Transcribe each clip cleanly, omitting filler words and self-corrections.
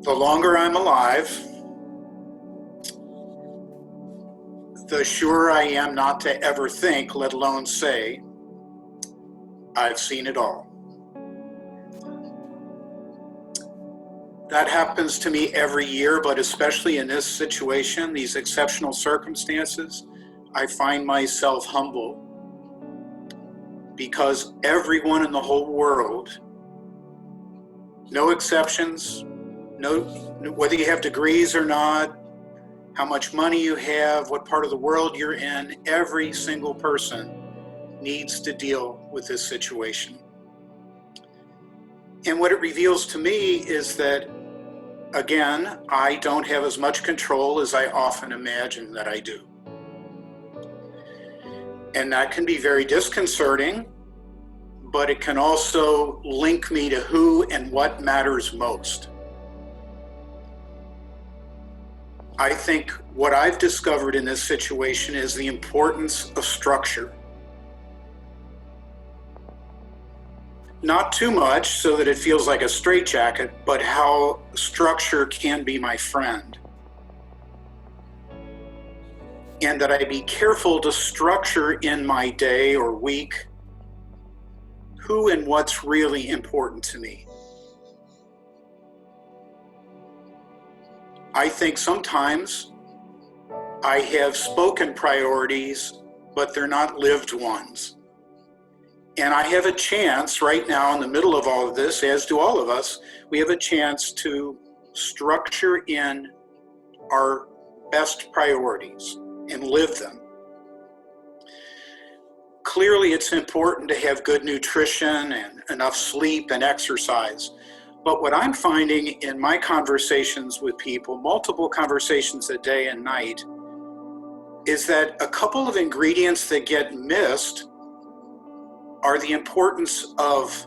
The longer I'm alive, the surer I am not to ever think, let alone say, I've seen it all. That happens to me every year, but especially in this situation, these exceptional circumstances, I find myself humble because everyone in the whole world, no exceptions, whether you have degrees or not, how much money you have, what part of the world you're in, every single person needs to deal with this situation. And what it reveals to me is that, again, I don't have as much control as I often imagine that I do. And that can be very disconcerting, but it can also link me to who and what matters most. I think what I've discovered in this situation is the importance of structure. Not too much so that it feels like a straitjacket, but how structure can be my friend. And that I be careful to structure in my day or week who and what's really important to me. I think sometimes I have spoken priorities, but they're not lived ones. And I have a chance right now in the middle of all of this, as do all of us, we have a chance to structure in our best priorities and live them. Clearly, it's important to have good nutrition and enough sleep and exercise. But what I'm finding in my conversations with people, multiple conversations a day and night, is that a couple of ingredients that get missed are the importance of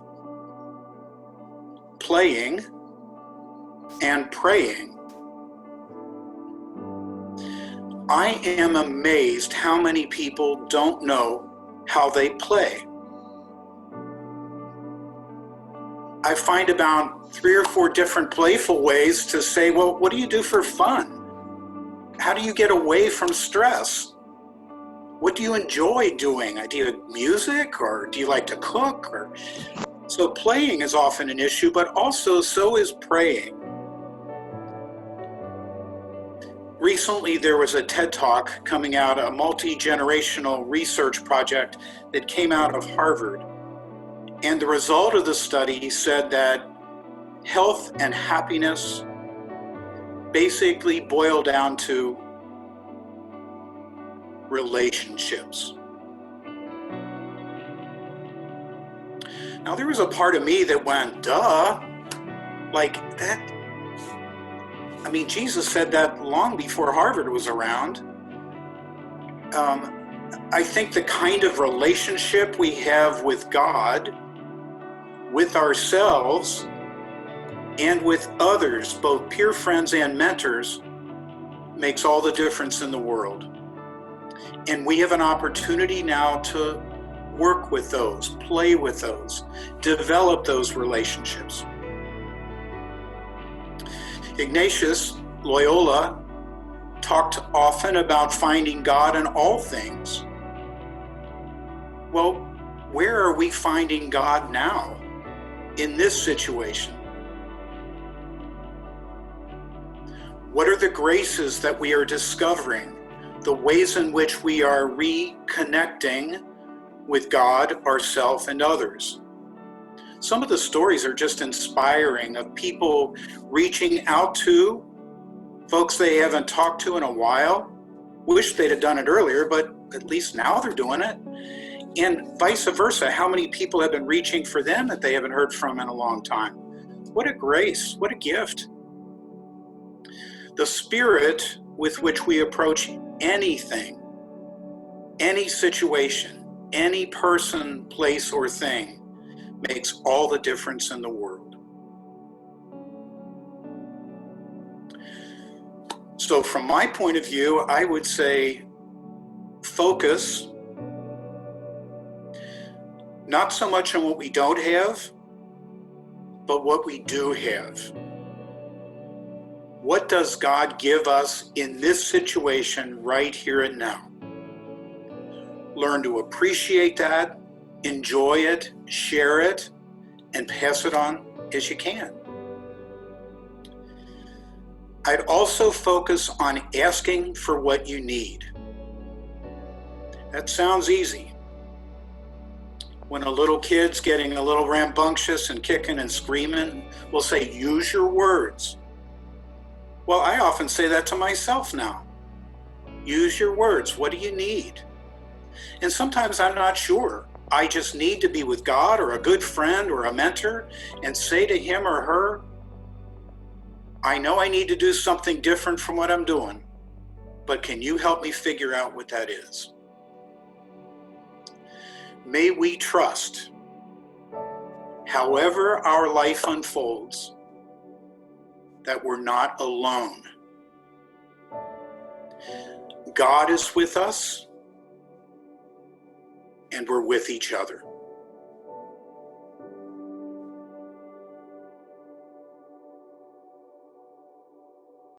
playing and praying. I am amazed how many people don't know how they play. I find about 3 or 4 different playful ways to say, well, what do you do for fun? How do you get away from stress? What do you enjoy doing? Do you like music, or do you like to cook? So playing is often an issue, but also so is praying. Recently, there was a TED Talk coming out, a multi-generational research project that came out of Harvard. And the result of the study said that health and happiness basically boil down to relationships. Now, there was a part of me that went, duh, like that. I mean, Jesus said that long before Harvard was around. I think the kind of relationship we have with God, with ourselves, and with others, both peer friends and mentors, makes all the difference in the world. And we have an opportunity now to work with those, play with those, develop those relationships. Ignatius, Loyola, talked often about finding God in all things. Well, where are we finding God now in this situation? What are the graces that we are discovering, the ways in which we are reconnecting with God, ourselves, and others? Some of the stories are just inspiring, of people reaching out to folks they haven't talked to in a while. Wish they'd have done it earlier, but at least now they're doing it. And vice versa, how many people have been reaching for them that they haven't heard from in a long time? What a grace, what a gift. The spirit with which we approach anything, any situation, any person, place, or thing makes all the difference in the world. So from my point of view, I would say focus not so much on what we don't have, but what we do have. What does God give us in this situation right here and now? Learn to appreciate that, enjoy it, share it, and pass it on as you can. I'd also focus on asking for what you need. That sounds easy. When a little kid's getting a little rambunctious and kicking and screaming, we'll say, use your words. Well, I often say that to myself now. Use your words. What do you need? And sometimes I'm not sure. I just need to be with God or a good friend or a mentor and say to him or her, I know I need to do something different from what I'm doing, but can you help me figure out what that is? May we trust, however our life unfolds, that we're not alone. God is with us, and we're with each other.